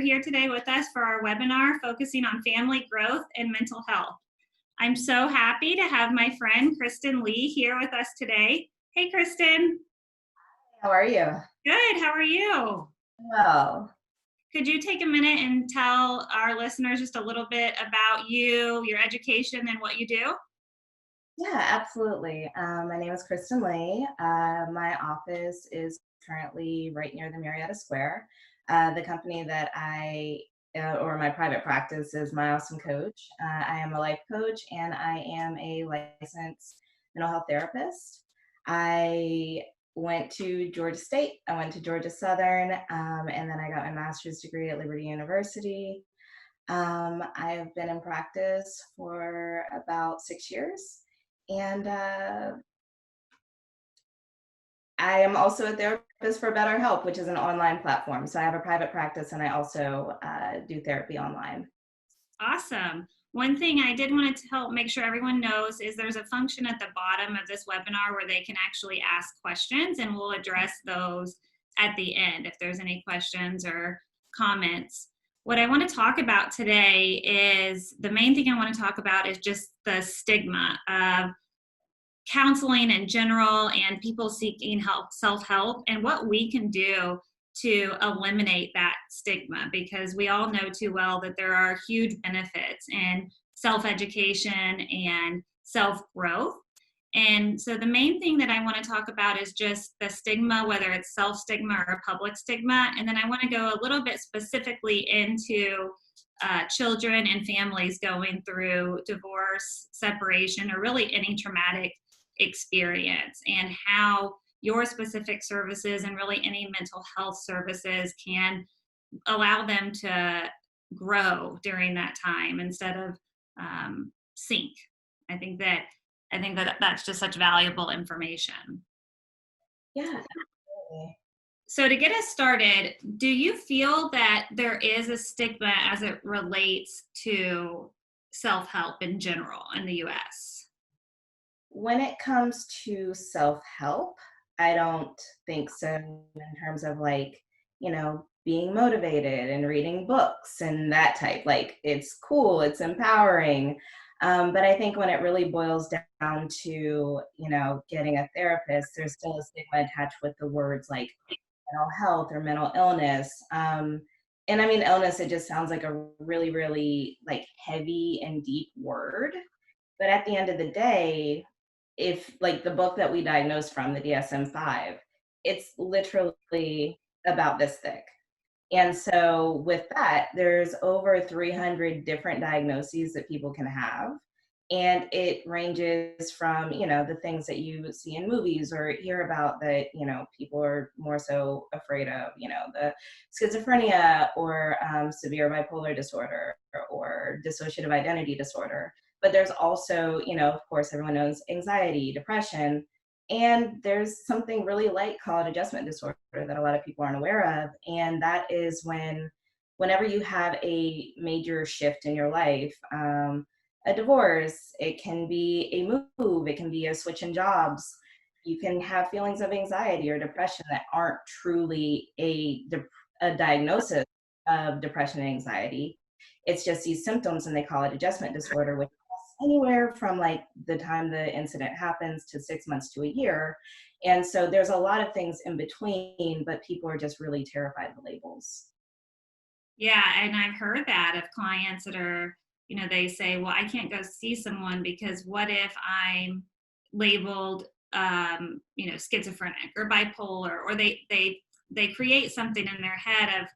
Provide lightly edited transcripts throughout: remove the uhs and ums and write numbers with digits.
Here today with us for our webinar focusing on family growth and mental health. I'm so happy to have my friend Kristen Lee here with us today. Hey, Kristen. How are you? Good. How are you? Well, Could you take a minute and tell our listeners just a little bit about you, your education, and what you do? yeah, absolutely. My name is Kristen Lee. My office is currently right near the Marietta Square. The company that or my private practice is My Awesome Coach. I am a life coach and I am a licensed mental health therapist. I went to Georgia State, I went to Georgia Southern, and then I got my master's degree at Liberty University. I have been in practice for about 6 years, and I am also a therapist for BetterHelp, which is an online platform. So I have a private practice, and I also do therapy online. Awesome. One thing I did want to help make sure everyone knows is there's a function at the bottom of this webinar where they can actually ask questions, and we'll address those at the end if there's any questions or comments. What I want to talk about today is the main thing I want to talk about is just the stigma of counseling in general and people seeking help, self-help, and what we can do to eliminate that stigma, because we all know too well that there are huge benefits in self-education and self-growth. And so the main thing that I want to talk about is just the stigma, whether it's self-stigma or public stigma. And then I want to go a little bit specifically into children and families going through divorce, separation, or really any traumatic experience, and how your specific services and really any mental health services can allow them to grow during that time instead of sink. I think that that's just such valuable information. Yeah, absolutely. So to get us started, do you feel that there is a stigma as it relates to self-help in general in the US? When it comes to self-help, I don't think so in terms of being motivated and reading books and that type. Like, it's cool, it's empowering. But I think when it really boils down to, getting a therapist, there's still a stigma attached with the words like mental health or mental illness. And I mean, illness, it just sounds like a really, really like heavy and deep word. But at the end of the day, if like the book that we diagnosed from, the DSM-5, it's literally about this thick. And so with that, there's over 300 different diagnoses that people can have. And it ranges from, the things that you see in movies or hear about that, people are more so afraid of, the schizophrenia or severe bipolar disorder or dissociative identity disorder. But there's also, of course, everyone knows anxiety, depression, and there's something really light called adjustment disorder that a lot of people aren't aware of. And that is whenever you have a major shift in your life, a divorce, it can be a move, it can be a switch in jobs. You can have feelings of anxiety or depression that aren't truly a diagnosis of depression and anxiety. It's just these symptoms, and they call it adjustment disorder, which anywhere from like the time the incident happens to 6 months to a year. And so there's a lot of things in between, but people are just really terrified of the labels. Yeah, and I've heard that of clients that are, they say, well, I can't go see someone because what if I'm labeled, schizophrenic or bipolar, or they create something in their head of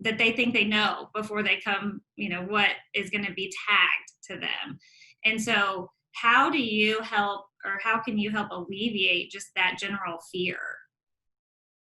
that they think they know before they come, what is going to be tagged to them. And so how do you help, or how can you help alleviate just that general fear?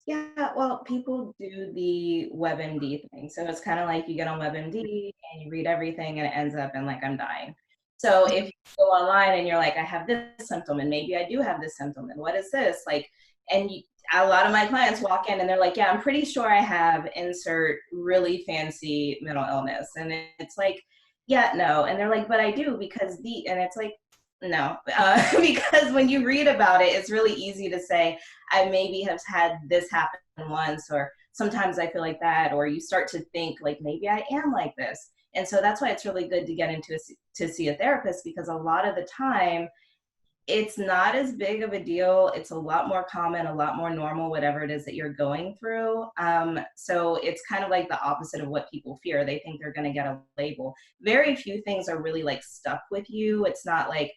Yeah, well, people do the WebMD thing. So it's kind of like you get on WebMD and you read everything and it ends up in like, I'm dying. So if you go online and you're like, I have this symptom and maybe I do have this symptom, and what is this? Like, and a lot of my clients walk in and they're like, yeah, I'm pretty sure I have insert really fancy mental illness. And it's like, yeah, no. And they're like, but I do because and it's like, no, because when you read about it, it's really easy to say, I maybe have had this happen once, or sometimes I feel like that, or you start to think like, maybe I am like this. And so that's why it's really good to get into to see a therapist, because a lot of the time it's not as big of a deal. It's a lot more common, a lot more normal, whatever it is that you're going through. So it's kind of like the opposite of what people fear. They think they're going to get a label. Very few things are really like stuck with you. It's not like,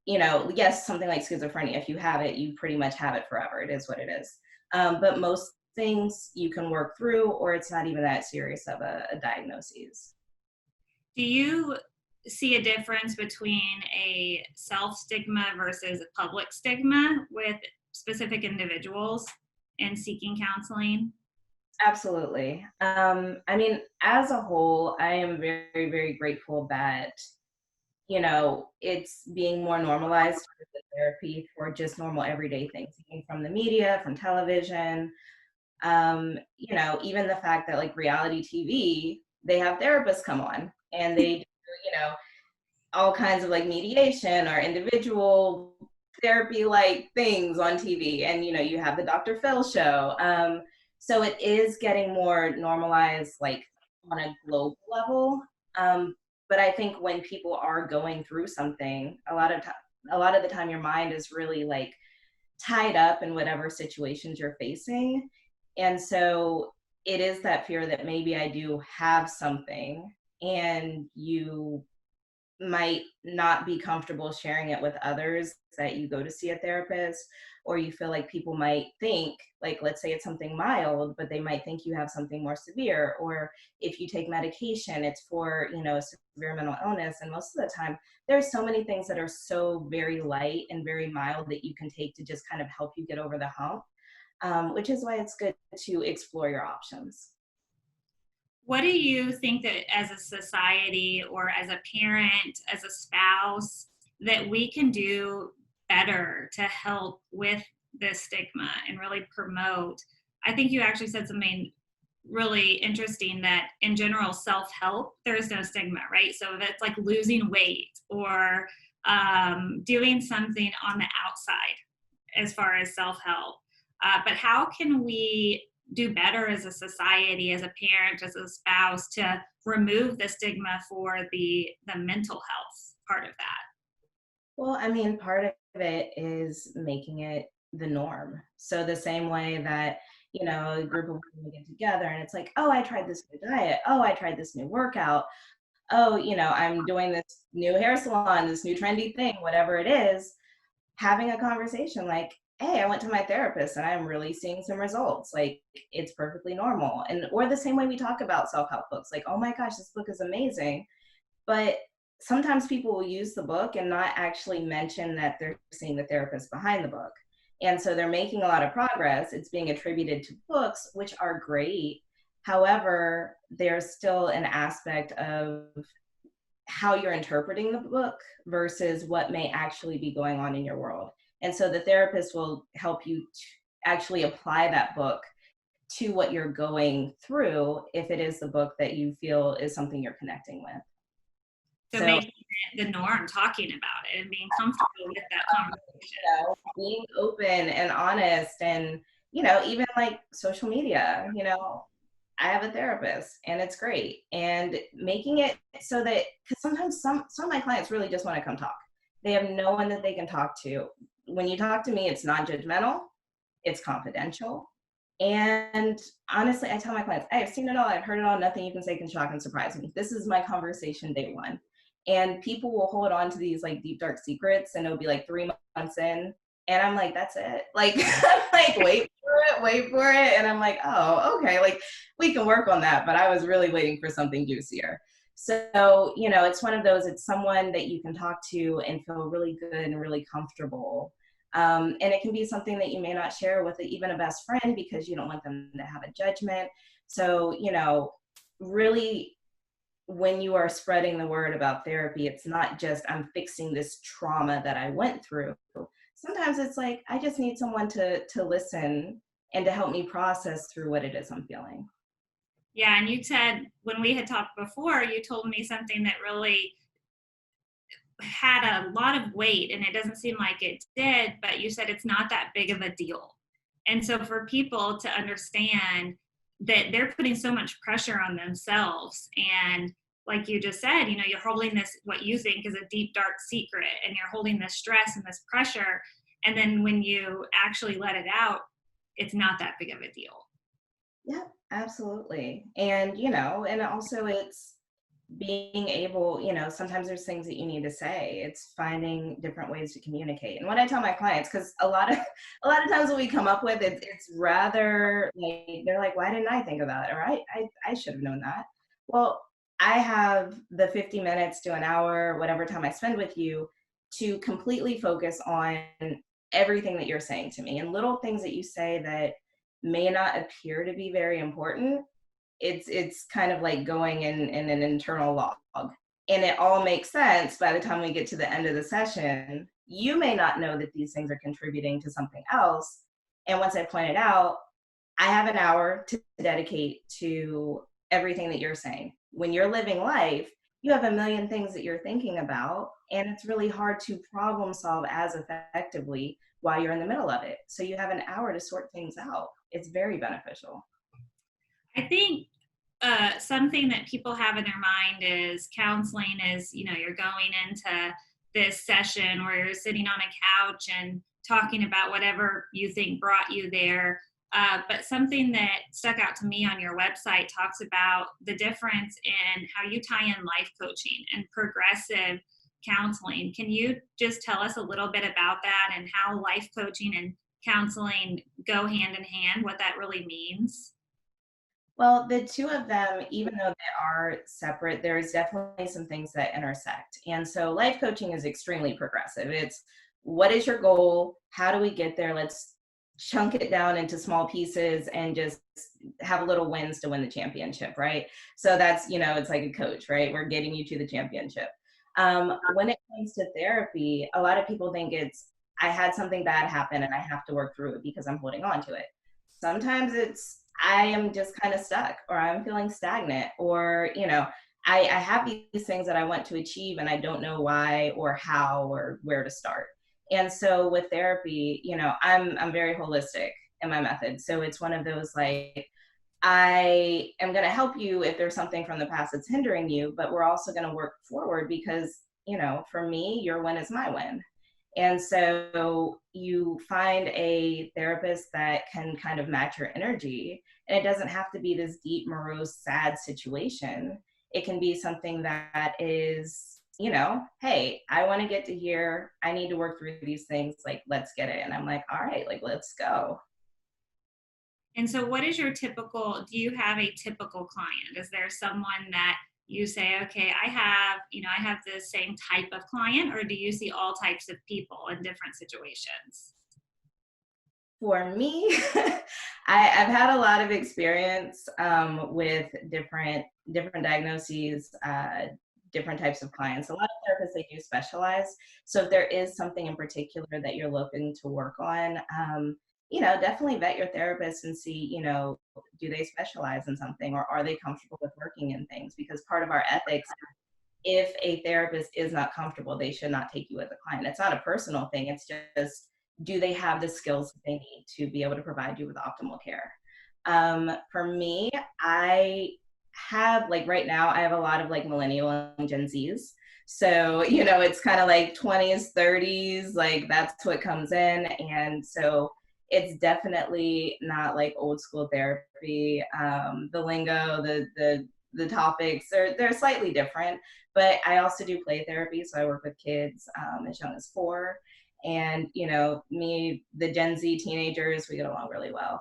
yes, something like schizophrenia, if you have it, you pretty much have it forever. It is what it is. But most things you can work through, or it's not even that serious of a diagnosis. Do you see a difference between a self-stigma versus a public stigma with specific individuals in seeking counseling? Absolutely. I mean, as a whole, I am very, very grateful that, it's being more normalized with the therapy for just normal everyday things, even from the media, from television. Even the fact that like reality TV, they have therapists come on and they do, all kinds of like mediation or individual therapy like things on TV. And, you have the Dr. Phil show. So it is getting more normalized, like on a global level. But I think when people are going through something, a lot of the time your mind is really like tied up in whatever situations you're facing. And so it is that fear that maybe I do have something, and you might not be comfortable sharing it with others, that you go to see a therapist, or you feel like people might think, like, let's say it's something mild, but they might think you have something more severe. Or if you take medication, it's for, severe mental illness. And most of the time, there's so many things that are so very light and very mild that you can take to just kind of help you get over the hump, which is why it's good to explore your options. What do you think that as a society or as a parent, as a spouse, that we can do better to help with this stigma and really promote? I think you actually said something really interesting, that in general, self-help, there is no stigma, right? So if it's like losing weight or doing something on the outside as far as self-help. But how can we do better as a society, as a parent, as a spouse, to remove the stigma for the mental health part of that? Well, I mean, part of it is making it the norm. So the same way that, a group of women get together and it's like, oh, I tried this new diet. Oh, I tried this new workout. Oh, I'm doing this new hair salon, this new trendy thing, whatever it is. Having a conversation like, hey, I went to my therapist and I'm really seeing some results. Like, it's perfectly normal. And or the same way we talk about self-help books, like, oh my gosh, this book is amazing. But sometimes people will use the book and not actually mention that they're seeing the therapist behind the book. And so they're making a lot of progress. It's being attributed to books, which are great. However, there's still an aspect of how you're interpreting the book versus what may actually be going on in your world. And so the therapist will help you actually apply that book to what you're going through, if it is the book that you feel is something you're connecting with. So making it the norm, talking about it and being comfortable with that conversation. Being open and honest, and, even like social media, I have a therapist and it's great. And making it so that, because sometimes some of my clients really just want to come talk. They have no one that they can talk to. When you talk to me, it's non-judgmental, it's confidential. And honestly, I tell my clients, I have seen it all, I've heard it all, nothing you can say can shock and surprise me. This is my conversation day one. And people will hold on to these like deep, dark secrets, and it'll be like 3 months in. And I'm like, that's it. Like, I'm like, wait for it. And I'm like, oh, okay. Like, we can work on that. But I was really waiting for something juicier. So, it's one of those, it's someone that you can talk to and feel really good and really comfortable. And it can be something that you may not share with even a best friend, because you don't want them to have a judgment. So, really, when you are spreading the word about therapy, it's not just I'm fixing this trauma that I went through. Sometimes it's like, I just need someone to listen and to help me process through what it is I'm feeling. Yeah, and you said, when we had talked before, you told me something that really had a lot of weight, and it doesn't seem like it did, but you said it's not that big of a deal. And so for people to understand, that they're putting so much pressure on themselves. And like you just said, you know, you're holding this, what you think is a deep, dark secret, and you're holding this stress and this pressure. And then when you actually let it out, it's not that big of a deal. Yeah, absolutely. And, you know, and also it's being able, you know, sometimes there's things that you need to say. It's finding different ways to communicate. And what I tell my clients, because a lot of times when we come up with it, it's rather like they're like, why didn't I think of that? Or I should have known that. Well, I have the 50 minutes to an hour, whatever time I spend with you, to completely focus on everything that you're saying to me, and little things that you say that may not appear to be very important. It's kind of like going in an internal log, and it all makes sense by the time we get to the end of the session. You may not know that these things are contributing to something else, and once I point it out, I have an hour to dedicate to everything that you're saying. When you're living life, you have a million things that you're thinking about, and it's really hard to problem solve as effectively while you're in the middle of it. So you have an hour to sort things out. It's very beneficial. I think something that people have in their mind is counseling is, you know, you're going into this session where you're sitting on a couch and talking about whatever you think brought you there. But something that stuck out to me on your website talks about the difference in how you tie in life coaching and progressive counseling. Can you just tell us a little bit about that and how life coaching and counseling go hand in hand, what that really means? Well, the two of them, even though they are separate, there's definitely some things that intersect. And so life coaching is extremely progressive. It's what is your goal? How do we get there? Let's chunk it down into small pieces and just have little wins to win the championship, right? So that's, you know, it's like a coach, right? We're getting you to the championship. When it comes to therapy, a lot of people think it's, I had something bad happen and I have to work through it because I'm holding on to it. Sometimes it's, I am just kind of stuck, or I'm feeling stagnant, or, you know, I have these things that I want to achieve and I don't know why or how or where to start. And so with therapy, you know, I'm very holistic in my method. So it's one of those like, I am going to help you if there's something from the past that's hindering you, but we're also going to work forward because, you know, for me, your win is my win. And so you find a therapist that can kind of match your energy. And it doesn't have to be this deep, morose, sad situation. It can be something that is, you know, hey, I want to get to here. I need to work through these things. Like, let's get it. And I'm like, all right, like, let's go. And so what is your typical, do you have a typical client? Is there someone that you say, okay, I have the same type of client, or do you see all types of people in different situations? For me, I've had a lot of experience with different diagnoses, different types of clients. A lot of therapists, they do specialize. So if there is something in particular that you're looking to work on, you know, definitely vet your therapist and see, you know, do they specialize in something, or are they comfortable with working in things? Because part of our ethics, if a therapist is not comfortable, they should not take you as a client. It's not a personal thing. It's just, do they have the skills that they need to be able to provide you with optimal care? For me, I have, like right now, I have a lot of like millennial and Gen Zs. So, you know, it's kind of like 20s, 30s, like that's what comes in. And so it's definitely not like old school therapy. The lingo, the topics, they're slightly different, but I also do play therapy. So I work with kids as young as 4. And, you know, me, the Gen Z teenagers, we get along really well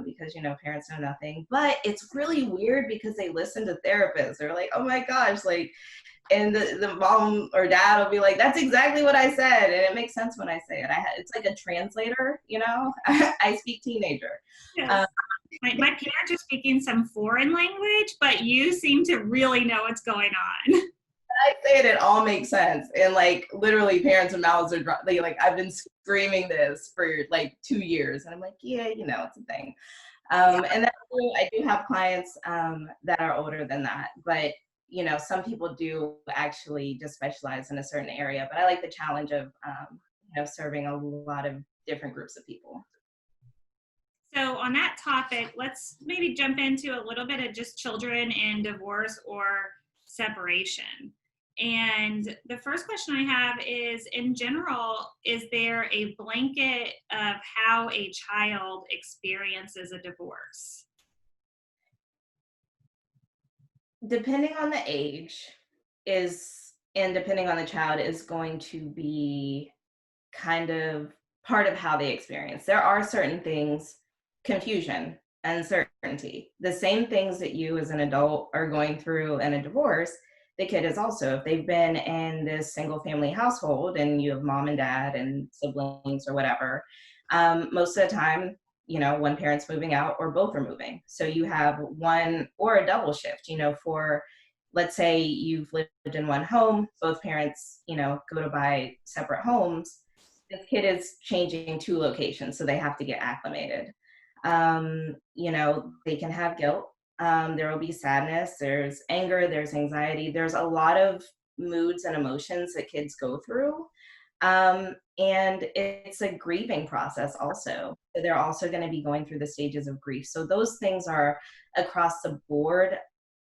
because, you know, parents know nothing. But it's really weird because they listen to therapists. They're like, oh my gosh, like, and the mom or dad will be like, that's exactly what I said. And it makes sense when I say it. It's like a translator, you know, I speak teenager. Yes. My parents are speaking some foreign language, but you seem to really know what's going on. I say it all makes sense. And like literally parents and mouths are like, I've been screaming this for like 2 years. And I'm like, yeah, you know, it's a thing. And then I do have clients that are older than that, but you know, some people do actually just specialize in a certain area, but I like the challenge of, you know, serving a lot of different groups of people. So on that topic, let's maybe jump into a little bit of just children and divorce or separation. And the first question I have is, in general, is there a blanket of how a child experiences a divorce? Depending on the age and depending on the child is going to be kind of part of how they experience. There are certain things, confusion, uncertainty, the same things that you as an adult are going through in a divorce, the kid is also. If they've been in this single family household and you have mom and dad and siblings or whatever, most of the time, one parent's moving out or both are moving. So you have one or a double shift, for, let's say you've lived in one home, both parents, go to buy separate homes. This kid is changing 2 locations, so they have to get acclimated. They can have guilt. There will be sadness, there's anger, there's anxiety, there's a lot of moods and emotions that kids go through. And it's a grieving process also. So they're also going to be going through the stages of grief. So those things are across the board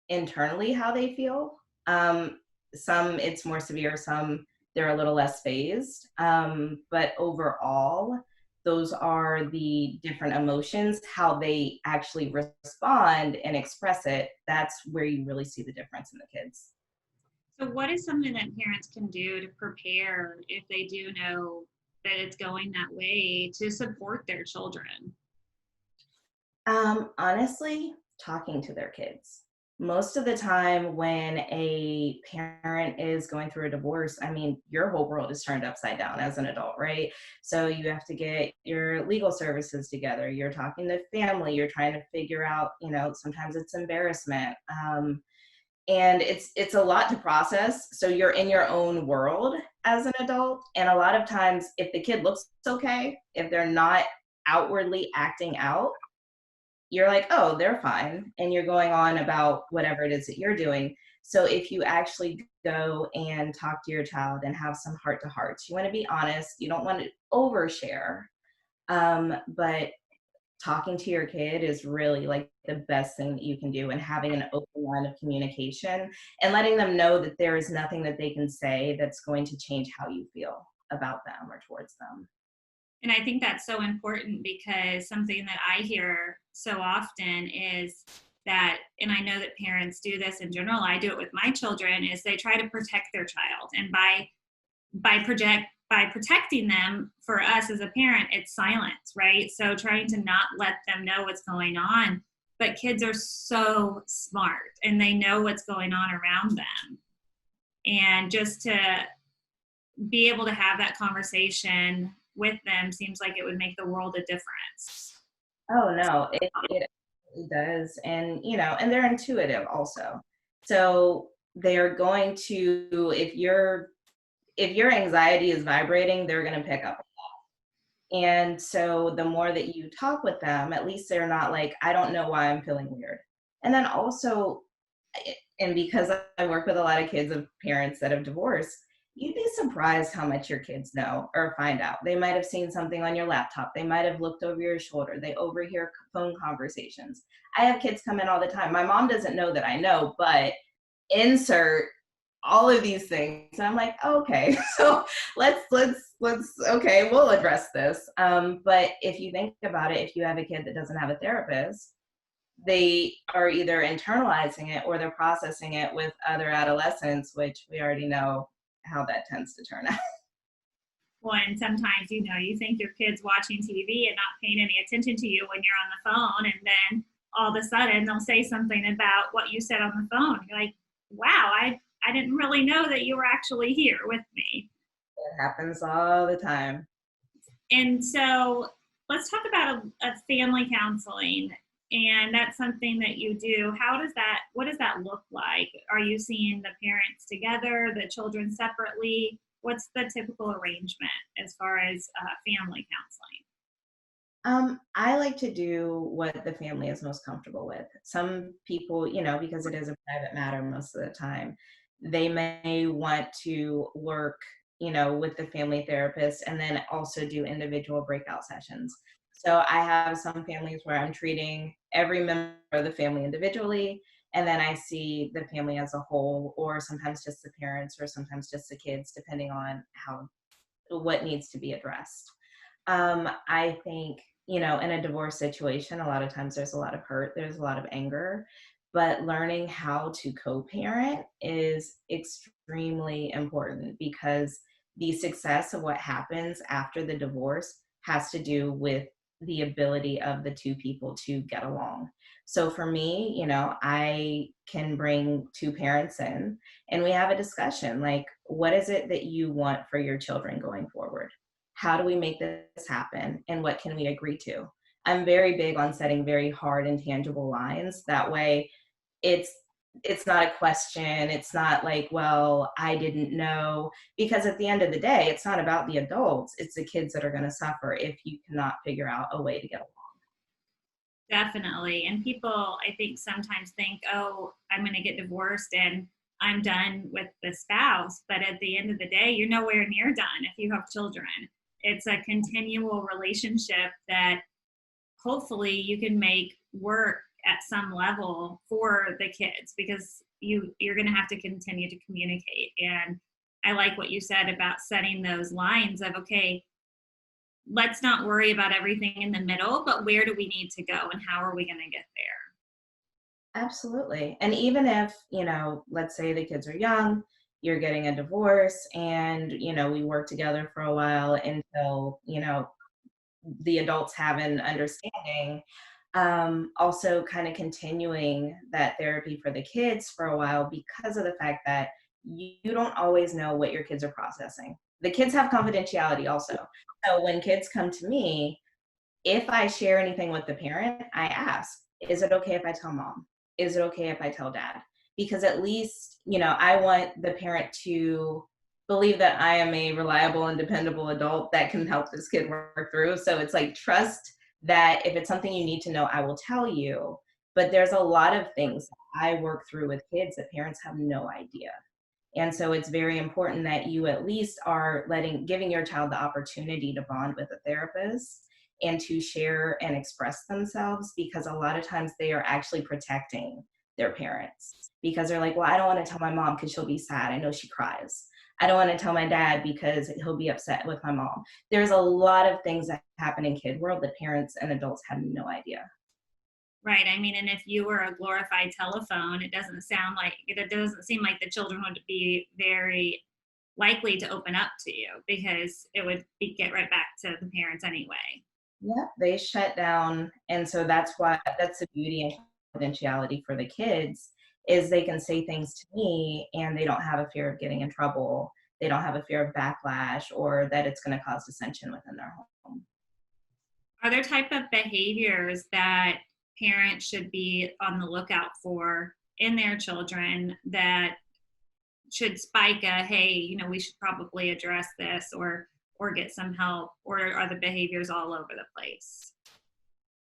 internally how they feel. Some it's more severe, some they're a little less phased. But overall, those are the different emotions, how they actually respond and express it. That's where you really see the difference in the kids. So what is something that parents can do to prepare if they do know that it's going that way to support their children? Honestly, talking to their kids. Most of the time when a parent is going through a divorce, I mean, your whole world is turned upside down as an adult, right? So you have to get your legal services together. You're talking to family. You're trying to figure out, sometimes it's embarrassment. And it's a lot to process. So you're in your own world as an adult. And a lot of times if the kid looks okay, if they're not outwardly acting out, you're like, oh, they're fine. And you're going on about whatever it is that you're doing. So if you actually go and talk to your child and have some heart to hearts, you want to be honest. You don't want to overshare. But talking to your kid is really like the best thing that you can do, and having an open line of communication and letting them know that there is nothing that they can say that's going to change how you feel about them or towards them. And I think that's so important, because something that I hear so often is that, and I know that parents do this in general, I do it with my children, is they try to protect their child. And by protecting them, for us as a parent, it's silence, right? So trying to not let them know what's going on. But kids are so smart and they know what's going on around them. And just to be able to have that conversation with them seems like it would make the world a difference. Oh no, it absolutely does. And they're intuitive also. So they're going to, if your anxiety is vibrating, they're going to pick up. And so the more that you talk with them, at least they're not like, I don't know why I'm feeling weird. And then also, and because I work with a lot of kids of parents that have divorced, you'd be surprised how much your kids know or find out. They might have seen something on your laptop. They might have looked over your shoulder. They overhear phone conversations. I have kids come in all the time. My mom doesn't know that I know, but insert all of these things. And I'm like, okay, so let's okay, we'll address this. But if you think about it, if you have a kid that doesn't have a therapist, they are either internalizing it or they're processing it with other adolescents, which we already know how that tends to turn out. Well, and sometimes, you think your kid's watching TV and not paying any attention to you when you're on the phone. And then all of a sudden they'll say something about what you said on the phone. You're like, wow, I didn't really know that you were actually here with me. It happens all the time. And so let's talk about a family counseling. And that's something that you do. What does that look like? Are you seeing the parents together, the children separately? What's the typical arrangement as far as family counseling? I like to do what the family is most comfortable with. Some people, because it is a private matter most of the time, they may want to work, with the family therapist and then also do individual breakout sessions. So I have some families where I'm treating every member of the family individually, and then I see the family as a whole, or sometimes just the parents, or sometimes just the kids, depending on what needs to be addressed. I think, in a divorce situation, a lot of times there's a lot of hurt, there's a lot of anger, but learning how to co-parent is extremely important, because the success of what happens after the divorce has to do with the ability of the two people to get along. So for me, I can bring two parents in and we have a discussion like, what is it that you want for your children going forward? How do we make this happen? And what can we agree to? I'm very big on setting very hard and tangible lines. That way it's it's not a question. It's not like, well, I didn't know, because at the end of the day, it's not about the adults. It's the kids that are going to suffer if you cannot figure out a way to get along. Definitely. And people, I think, sometimes think, oh, I'm going to get divorced and I'm done with the spouse. But at the end of the day, you're nowhere near done if you have children. It's a continual relationship that hopefully you can make work at some level for the kids, because you're going to have to continue to communicate. And I like what you said about setting those lines of, okay, let's not worry about everything in the middle, but where do we need to go and how are we going to get there? Absolutely. And even if, let's say the kids are young, you're getting a divorce, and, we work together for a while until, the adults have an understanding. Also kind of continuing that therapy for the kids for a while, because of the fact that you don't always know what your kids are processing. The kids have confidentiality also. So when kids come to me, if I share anything with the parent, I ask, is it okay if I tell mom? Is it okay if I tell dad? Because at least, I want the parent to believe that I am a reliable and dependable adult that can help this kid work through. So it's like, trust that if it's something you need to know, I will tell you. But there's a lot of things I work through with kids that parents have no idea. And so it's very important that you at least are giving your child the opportunity to bond with a therapist and to share and express themselves, because a lot of times they are actually protecting their parents, because they're like, well, I don't want to tell my mom because she'll be sad. I know she cries. I don't want to tell my dad because he'll be upset with my mom. There's a lot of things that happen in kid world that parents and adults have no idea. Right. I mean, and if you were a glorified telephone, it doesn't seem like the children would be very likely to open up to you, because it would get right back to the parents anyway. Yeah, they shut down. And so that's the beauty and confidentiality for the kids, is they can say things to me and they don't have a fear of getting in trouble. They don't have a fear of backlash or that it's going to cause dissension within their home. Are there type of behaviors that parents should be on the lookout for in their children that should spike a, hey, we should probably address this or get some help, or are the behaviors all over the place?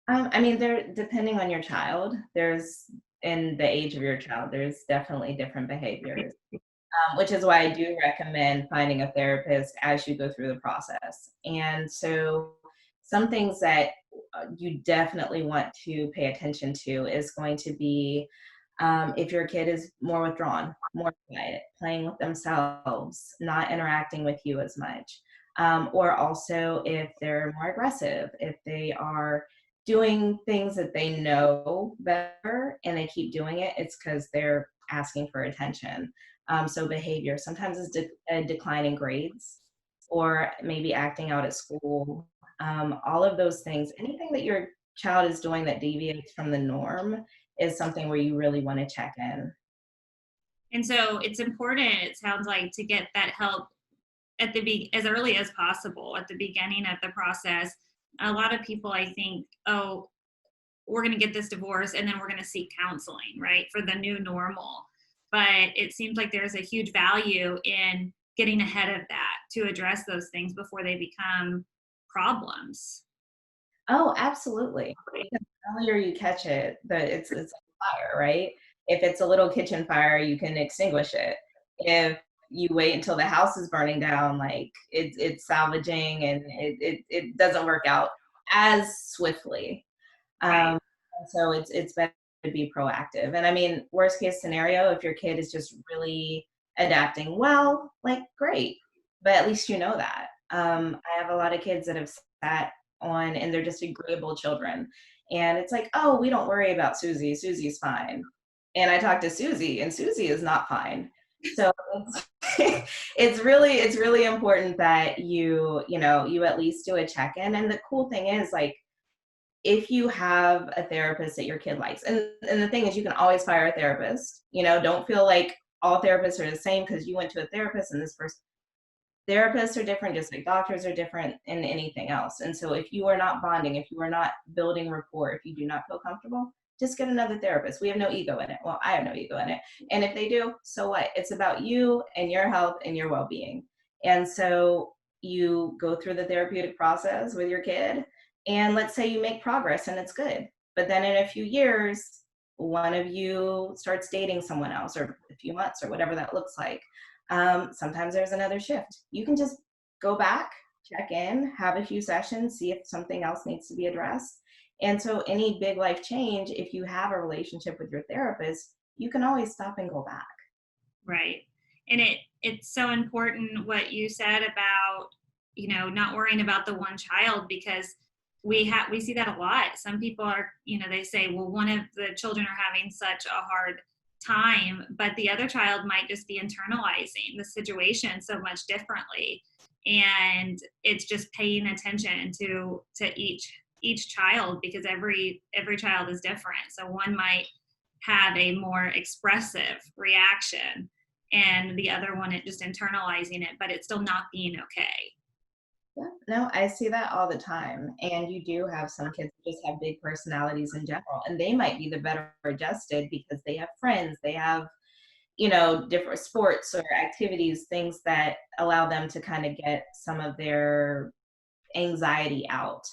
I mean, depending on your child, in the age of your child, there's definitely different behaviors, which is why I do recommend finding a therapist as you go through the process. And so some things that you definitely want to pay attention to is going to be if your kid is more withdrawn, more quiet, playing with themselves, not interacting with you as much. Or also if they're more aggressive, if they are doing things that they know better and they keep doing it, it's because they're asking for attention. So behavior sometimes is a decline in grades, or maybe acting out at school. All of those things, anything that your child is doing that deviates from the norm, is something where you really want to check in. And so it's important, it sounds like, to get that help as early as possible at the beginning of the process. A lot of people, I think, oh, we're going to get this divorce and then we're going to seek counseling, right, for the new normal. But it seems like there's a huge value in getting ahead of that to address those things before they become problems. Oh, absolutely. Because the earlier you catch it, it's like fire, right? If it's a little kitchen fire, you can extinguish it. If you wait until the house is burning down, like it's salvaging and it doesn't work out as swiftly. Right. So it's better to be proactive. And I mean, worst case scenario, if your kid is just really adapting well, like great, but at least you know that. I have a lot of kids that have sat on, and they're just agreeable children. And it's like, oh, we don't worry about Susie. Susie's fine. And I talk to Susie, and Susie is not fine. So it's really important that you at least do a check-in. And the cool thing is, like, if you have a therapist that your kid likes, and the thing is, you can always fire a therapist. Don't feel like all therapists are the same because you went to a therapist and this person. Therapists are different, just like doctors are different in anything else. And so if you are not bonding, if you are not building rapport, if you do not feel comfortable, just get another therapist. We have no ego in it. Well, I have no ego in it. And if they do, so what? It's about you and your health and your well-being. And so you go through the therapeutic process with your kid, and let's say you make progress and it's good. But then in a few years, one of you starts dating someone else, or a few months, or whatever that looks like. Sometimes there's another shift. You can just go back, check in, have a few sessions, see if something else needs to be addressed. And so any big life change, if you have a relationship with your therapist, you can always stop and go back. Right. And it's so important what you said about, not worrying about the one child, because we see that a lot. Some people are, they say, well, one of the children are having such a hard time, but the other child might just be internalizing the situation so much differently. And it's just paying attention to each child, because every child is different. So one might have a more expressive reaction, and the other one just internalizing it, but it's still not being okay. Yeah, no, I see that all the time. And you do have some kids who just have big personalities in general, and they might be the better adjusted because they have friends, they have, different sports or activities, things that allow them to kind of get some of their anxiety out.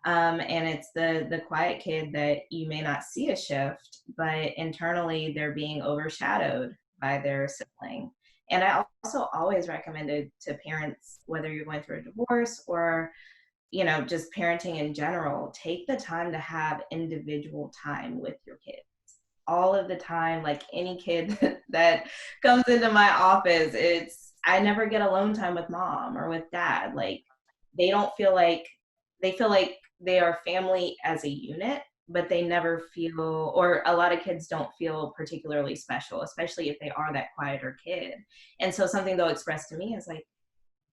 And it's the quiet kid that you may not see a shift, but internally they're being overshadowed by their sibling. And I also always recommended to parents, whether you're going through a divorce or just parenting in general, take the time to have individual time with your kids. All of the time, like any kid that comes into my office, I never get alone time with mom or with dad. Like, they don't feel like they feel like they are family as a unit, but they never feel, or a lot of kids don't feel particularly special, especially if they are that quieter kid. And so something they'll express to me is like,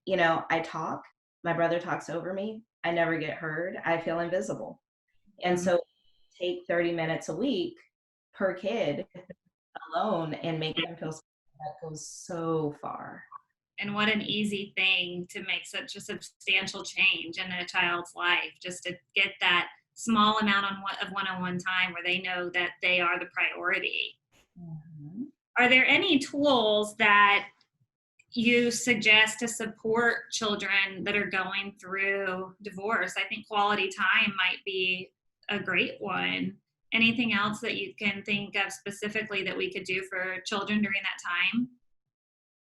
I talk, my brother talks over me, I never get heard, I feel invisible. And Mhm. so take 30 minutes a week per kid alone and make them feel special. That goes so far. And what an easy thing to make such a substantial change in a child's life, just to get that small amount of one-on-one time where they know that they are the priority. Mhm. Are there any tools that you suggest to support children that are going through divorce? I think quality time might be a great one. Anything else that you can think of specifically that we could do for children during that time?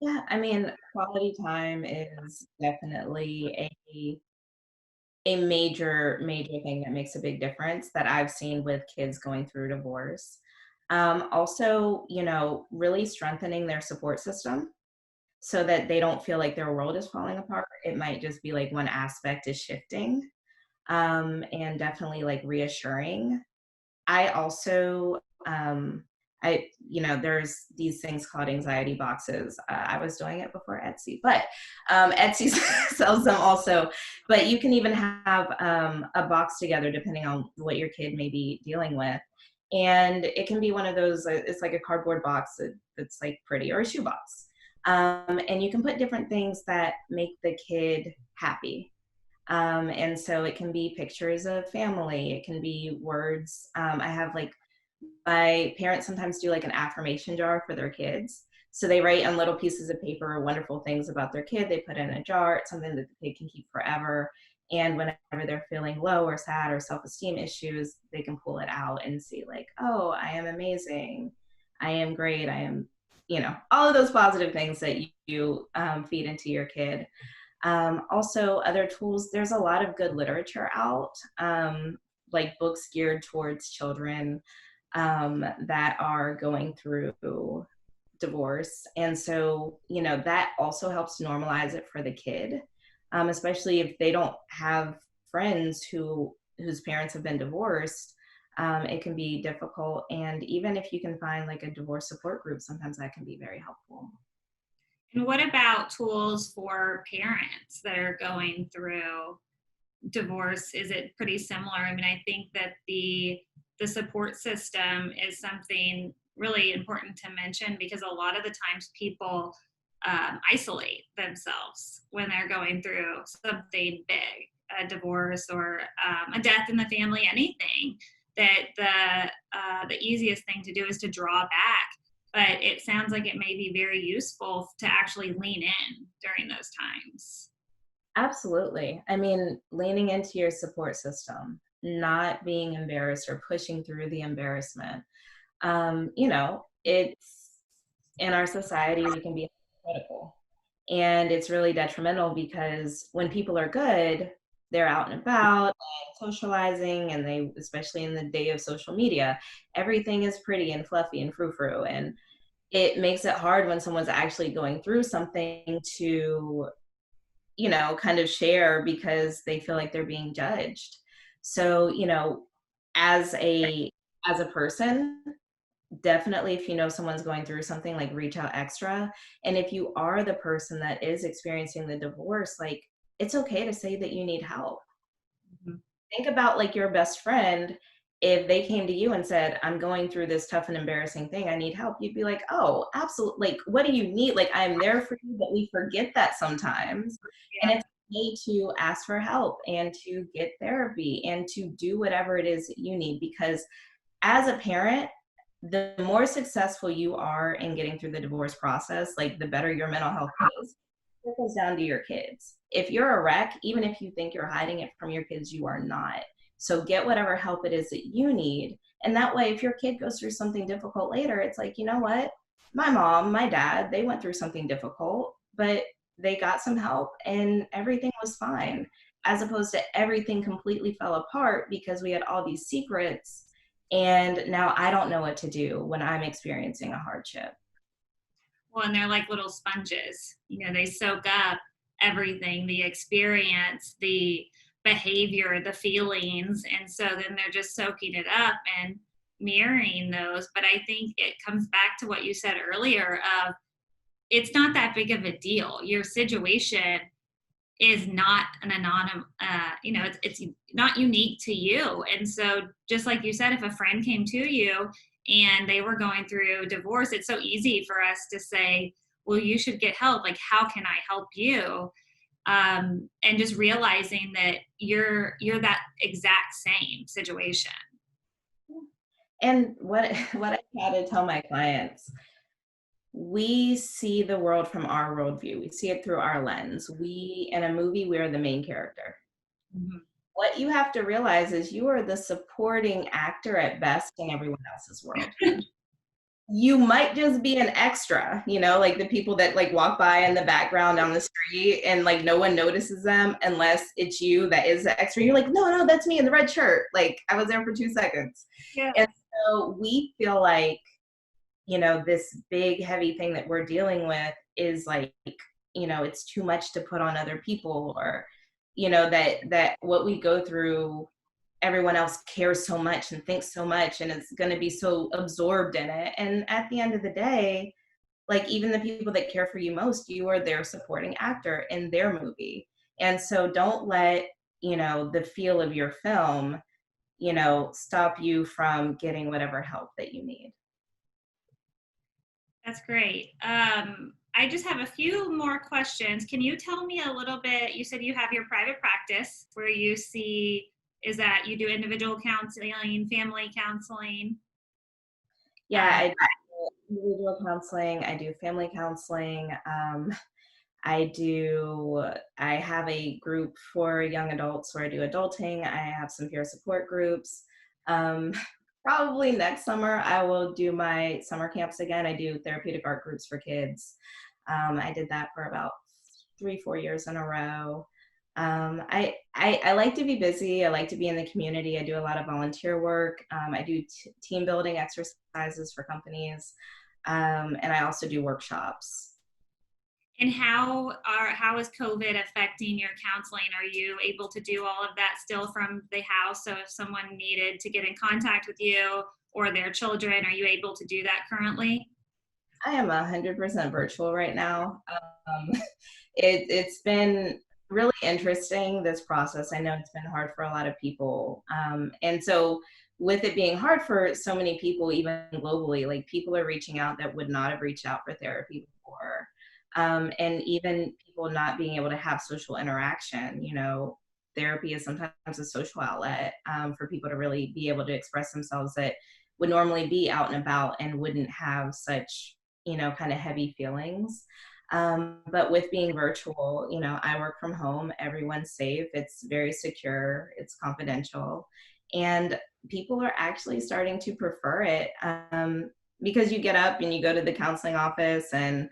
Yeah, I mean, quality time is definitely a major thing that makes a big difference that I've seen with kids going through divorce. Also, really strengthening their support system so that they don't feel like their world is falling apart. It might just be like one aspect is shifting, and definitely like reassuring. I also, there's these things called anxiety boxes. I was doing it before Etsy, but Etsy sells them also. But you can even have a box together depending on what your kid may be dealing with. And it can be one of those, it's like a cardboard box that's like pretty, or a shoe box. And you can put different things that make the kid happy. And so it can be pictures of family, it can be words. I have like, my parents sometimes do like an affirmation jar for their kids. So they write on little pieces of paper wonderful things about their kid. They put in a jar. It's something that the kid can keep forever. And whenever they're feeling low or sad or self-esteem issues, they can pull it out and see like, oh, I am amazing. I am great. I am, all of those positive things that you feed into your kid. Also, other tools, there's a lot of good literature out, like books geared towards children that are going through divorce. And so, that also helps normalize it for the kid, especially if they don't have friends whose parents have been divorced. It can be difficult. And even if you can find like a divorce support group, sometimes that can be very helpful. And what about tools for parents that are going through divorce? Is it pretty similar? I mean, I think that the support system is something really important to mention, because a lot of the times people isolate themselves when they're going through something big, a divorce or a death in the family, anything. That the easiest thing to do is to draw back. But it sounds like it may be very useful to actually lean in during those times. Absolutely. I mean, leaning into your support system, not being embarrassed or pushing through the embarrassment. It's in our society, we can be critical. And it's really detrimental because when people are good, they're out and about and socializing, and they, especially in the day of social media, everything is pretty and fluffy and frou-frou. And it makes it hard when someone's actually going through something to, kind of share, because they feel like they're being judged. So, as a person, definitely, if you know someone's going through something, like, reach out extra. And if you are the person that is experiencing the divorce, like, it's okay to say that you need help. Mhm. Think about, like, your best friend. If they came to you and said, I'm going through this tough and embarrassing thing, I need help, you'd be like, oh, absolutely, like, what do you need? Like, I'm there for you. But we forget that sometimes. And Yeah. it's okay to ask for help and to get therapy and to do whatever it is that you need, because as a parent, the more successful you are in getting through the divorce process, like, the better your mental health is. It goes down to your kids. If you're a wreck, even if you think you're hiding it from your kids, you are not. So get whatever help it is that you need. And that way, if your kid goes through something difficult later, it's like, you know what? My mom, my dad, they went through something difficult, but they got some help and everything was fine. As opposed to everything completely fell apart because we had all these secrets, and now I don't know what to do when I'm experiencing a hardship. Well, and they're like little sponges. They soak up everything, the experience, the behavior, the feelings. And so then they're just soaking it up and mirroring those. But I think it comes back to what you said earlier of, it's not that big of a deal. Your situation is not an anonym, it's not unique to you. And so, just like you said, if a friend came to you and they were going through divorce, it's so easy for us to say, well, you should get help. Like, how can I help you? And just realizing that you're that exact same situation. And what what I try to tell my clients, we see the world from our worldview. We see it through our lens. We, in a movie, we're the main character. Mhm. What you have to realize is you are the supporting actor at best in everyone else's world. You might just be an extra, like the people that, like, walk by in the background on the street and, like, no one notices them unless it's you that is the extra. You're like, no, that's me in the red shirt. Like, I was there for 2 seconds. Yeah. And so we feel like, this big, heavy thing that we're dealing with is like, it's too much to put on other people, or, that what we go through, everyone else cares so much and thinks so much and it's going to be so absorbed in it. And at the end of the day, like, even the people that care for you most, you are their supporting actor in their movie. And so don't let, the feel of your film, stop you from getting whatever help that you need. That's great. I just have a few more questions. Can you tell me a little bit? You said you have your private practice where you see, is that you do individual counseling, family counseling? Yeah, Um, I do individual counseling, I do family counseling. I have a group for young adults where I do adulting. I have some peer support groups. Um, Probably next summer, I will do my summer camps again. I do therapeutic art groups for kids. I did that for about 3, 4 years in a row. I like to be busy. I like to be in the community. I do a lot of volunteer work. I do team building exercises for companies. And I also do workshops. And how is COVID affecting your counseling? Are you able to do all of that still from the house? So if someone needed to get in contact with you or their children, are you able to do that currently? I am 100% virtual right now. Um, it's been really interesting, this process. I know it's been hard for a lot of people. And so with it being hard for so many people, even globally, like people are reaching out that would not have reached out for therapy before. And even people not being able to have social interaction, therapy is sometimes a social outlet for people to really be able to express themselves that would normally be out and about and wouldn't have such, kind of heavy feelings. But with being virtual, I work from home, everyone's safe, it's very secure, it's confidential. And people are actually starting to prefer it because you get up and you go to the counseling office and,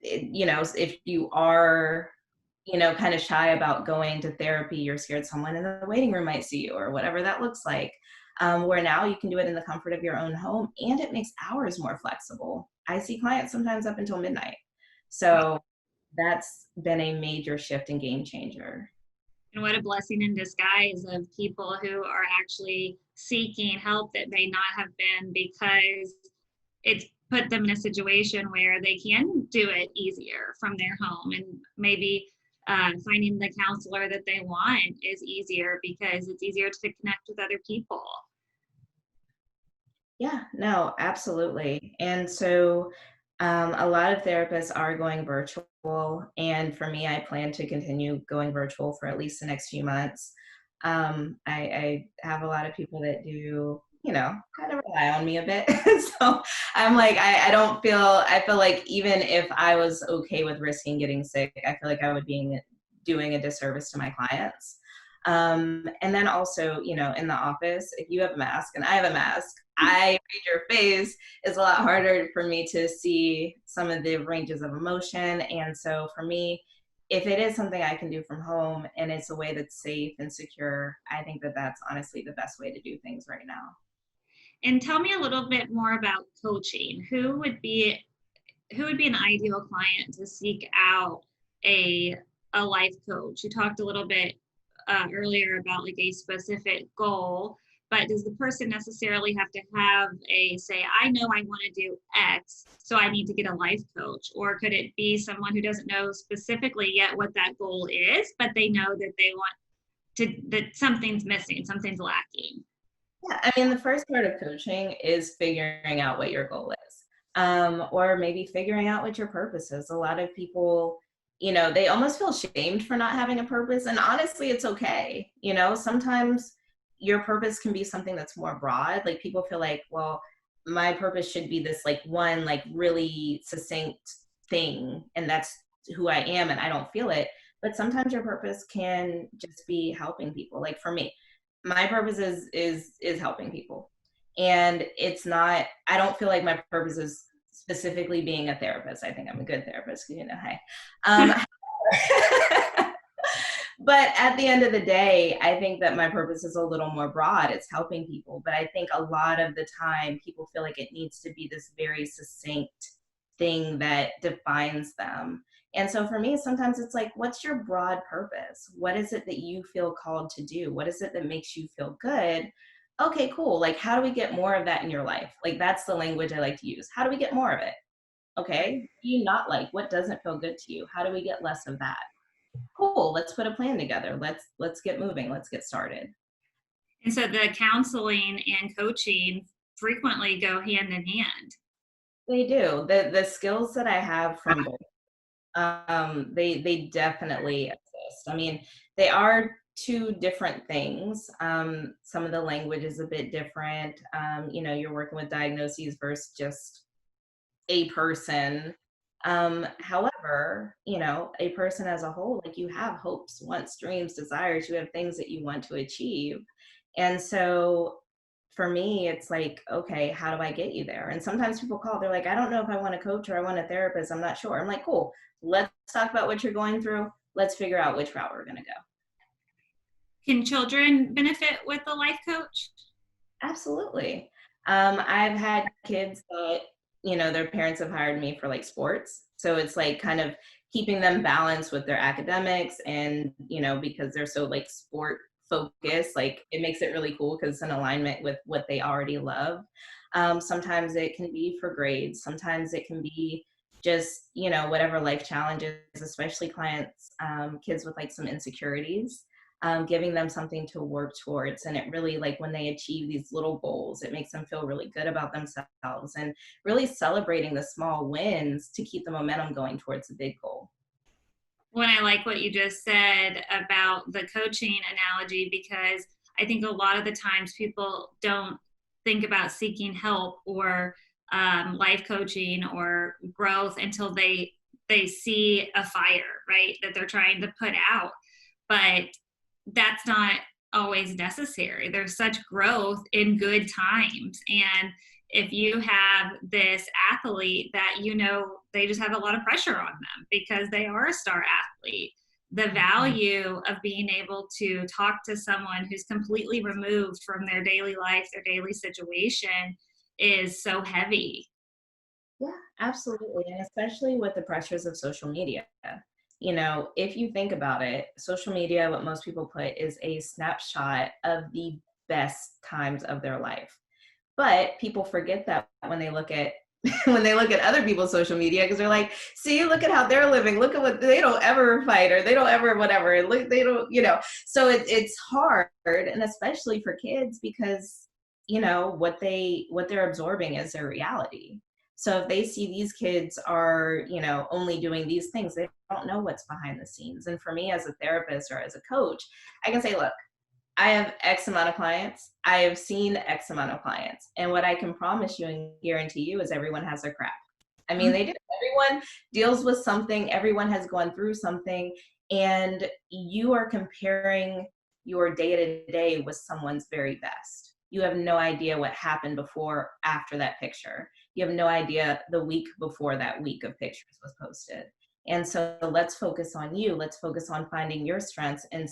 if you are, kind of shy about going to therapy, you're scared someone in the waiting room might see you or whatever that looks like. Where now you can do it in the comfort of your own home and it makes hours more flexible. I see clients sometimes up until midnight. So that's been a major shift and game changer. And what a blessing in disguise of people who are actually seeking help that may not have been, because it's put them in a situation where they can do it easier from their home, and maybe finding the counselor that they want is easier because it's easier to connect with other people. Yeah, no, absolutely. And so a lot of therapists are going virtual. And for me, I plan to continue going virtual for at least the next few months. I have a lot of people that do, kind of rely on me a bit. So I'm like, I feel like even if I was okay with risking getting sick, I feel like I would be doing a disservice to my clients. And then also, in the office, if you have a mask and I have a mask, I read your face, it's a lot harder for me to see some of the ranges of emotion. And so for me, if it is something I can do from home and it's a way that's safe and secure, I think that that's honestly the best way to do things right now. And tell me a little bit more about coaching. Who would be an ideal client to seek out a life coach? You talked a little bit earlier about like a specific goal, but does the person necessarily have to have say, I know I want to do X, so I need to get a life coach? Or could it be someone who doesn't know specifically yet what that goal is, but they know that they want that something's missing, something's lacking? Yeah, I mean, the first part of coaching is figuring out what your goal is, or maybe figuring out what your purpose is. A lot of people, they almost feel shamed for not having a purpose. And honestly, it's okay. Sometimes your purpose can be something that's more broad. Like people feel like, well, my purpose should be this like one, like really succinct thing. And that's who I am. And I don't feel it. But sometimes your purpose can just be helping people. Like for me, my purpose is helping people, and it's not, I don't feel like my purpose is specifically being a therapist. I think I'm a good therapist, hey. But at the end of the day, I think that my purpose is a little more broad. It's helping people, but I think a lot of the time people feel like it needs to be this very succinct thing that defines them. And so for me, sometimes it's like, what's your broad purpose? What is it that you feel called to do? What is it that makes you feel good? Okay, cool. Like, how do we get more of that in your life? Like, that's the language I like to use. How do we get more of it? Okay. Do you not like what doesn't feel good to you? How do we get less of that? Cool. Let's put a plan together. Let's get moving. Let's get started. And so the counseling and coaching frequently go hand in hand. They do. The skills that I have from both, they definitely exist. I mean, they are two different things. Some of the language is a bit different. You're working with diagnoses versus just a person. However, a person as a whole, like you have hopes, wants, dreams, desires, you have things that you want to achieve. And so for me, it's like, okay, how do I get you there? And sometimes people call, they're like, I don't know if I want a coach or I want a therapist. I'm not sure. I'm like, cool, let's talk about what you're going through. Let's figure out which route we're going to go. Can children benefit with a life coach? Absolutely. I've had kids that, their parents have hired me for like sports. So it's like kind of keeping them balanced with their academics and, because they're so like sport focused, like it makes it really cool because it's in alignment with what they already love. Sometimes it can be for grades. Sometimes it can be just, whatever life challenges, especially clients, kids with like some insecurities. Giving them something to work towards. And it really, like when they achieve these little goals, it makes them feel really good about themselves and really celebrating the small wins to keep the momentum going towards the big goal. When I like what you just said about the coaching analogy, because I think a lot of the times people don't think about seeking help or life coaching or growth until they see a fire, right, that they're trying to put out. But that's not always necessary. There's such growth in good times. And if you have this athlete that, they just have a lot of pressure on them because they are a star athlete, the value of being able to talk to someone who's completely removed from their daily life, their daily situation, is so heavy. Yeah, absolutely. And especially with the pressures of social media. If you think about it, social media, what most people put is a snapshot of the best times of their life. But people forget that when they look at other people's social media, because they're like, see, look at how they're living. Look at what they don't ever fight or they don't ever whatever. Look, they don't, so it's hard, and especially for kids because, what they're absorbing is their reality. So if they see these kids are, only doing these things, they don't know what's behind the scenes. And for me as a therapist or as a coach, I can say, look, I have X amount of clients. I have seen X amount of clients. And what I can promise you and guarantee you is everyone has their crap. I mean, they do. Everyone deals with something. Everyone has gone through something. And you are comparing your day-to-day with someone's very best. You have no idea what happened before, after that picture. You have no idea the week before that week of pictures was posted. And so let's focus on you. Let's focus on finding your strengths and,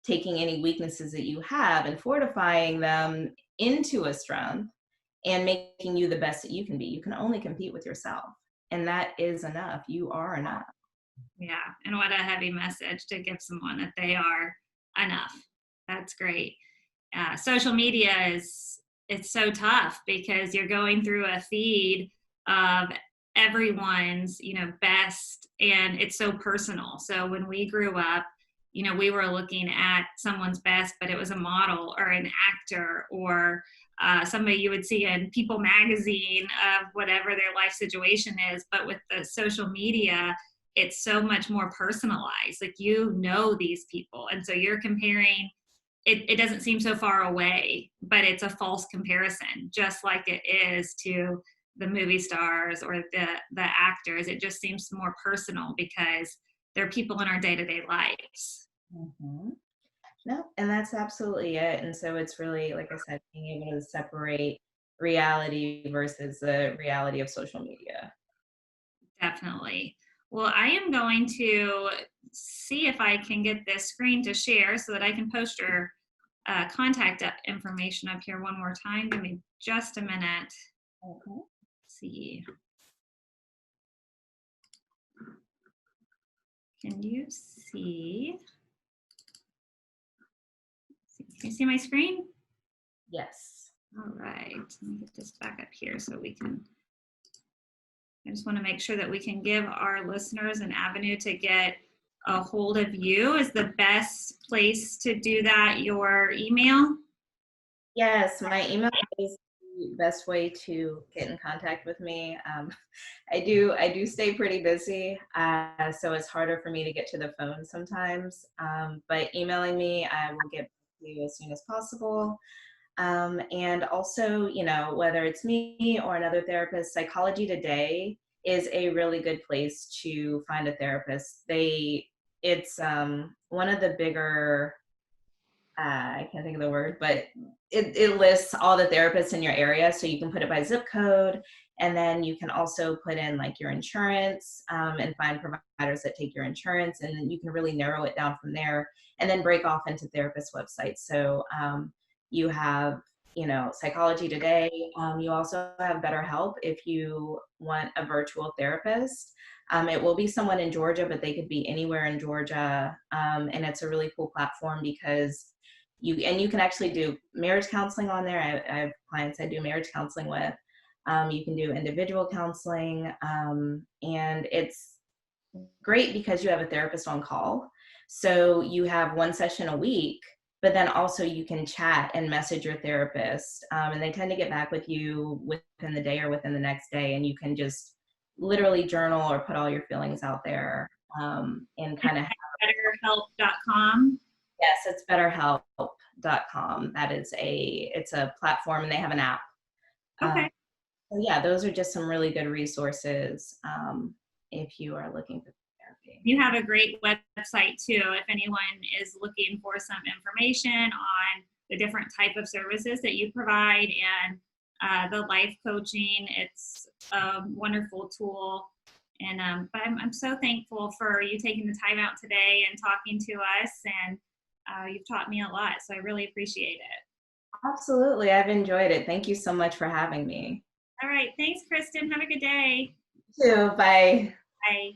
taking any weaknesses that you have and fortifying them into a strength and making you the best that you can be. You can only compete with yourself. And that is enough. You are enough. Yeah. And what a heavy message to give someone that they are enough. That's great. Social media it's so tough because you're going through a feed of everyone's, best, and it's so personal. So when we grew up, we were looking at someone's best, but it was a model or an actor or somebody you would see in People magazine of whatever their life situation is. But with the social media, it's so much more personalized. Like, these people. And so you're comparing, it doesn't seem so far away, but it's a false comparison, just like it is to the movie stars or the actors. It just seems more personal because they're people in our day-to-day lives. Mm-hmm. No, and that's absolutely it. And so it's really, like I said, being able to separate reality versus the reality of social media. Definitely. Well, I am going to see if I can get this screen to share so that I can post your contact information up here one more time. Give me just a minute. Okay. Let's see. Can you see? Can you see my screen? Yes. All right. Let me get this back up here so we can. I just want to make sure that we can give our listeners an avenue to get a hold of you. Is the best place to do that your email? Yes, my email is the best way to get in contact with me. I do stay pretty busy, so it's harder for me to get to the phone sometimes. But emailing me, I will get to you as soon as possible. And also, whether it's me or another therapist, Psychology Today is a really good place to find a therapist. It's one of the bigger I can't think of the word, but it lists all the therapists in your area. So you can put it by zip code, and then you can also put in like your insurance, and find providers that take your insurance, and then you can really narrow it down from there, and then break off into therapist websites. So you have, Psychology Today. You also have BetterHelp if you want a virtual therapist. It will be someone in Georgia, but they could be anywhere in Georgia. And it's a really cool platform because you can actually do marriage counseling on there. I have clients I do marriage counseling with. You can do individual counseling, and it's great because you have a therapist on call. So you have one session a week, but then also you can chat and message your therapist, and they tend to get back with you within the day or within the next day, and you can just literally journal or put all your feelings out there, and kind of BetterHelp.com. Yes, it's betterhelp.com. It's a platform, and they have an app. Okay. So yeah, those are just some really good resources, if you are looking for therapy. You have a great website too. If anyone is looking for some information on the different type of services that you provide and the life coaching, it's a wonderful tool. And but I'm so thankful for you taking the time out today and talking to us. And you've taught me a lot, so I really appreciate it. Absolutely, I've enjoyed it. Thank you so much for having me. All right, thanks, Kristen. Have a good day. You too. Bye. Bye.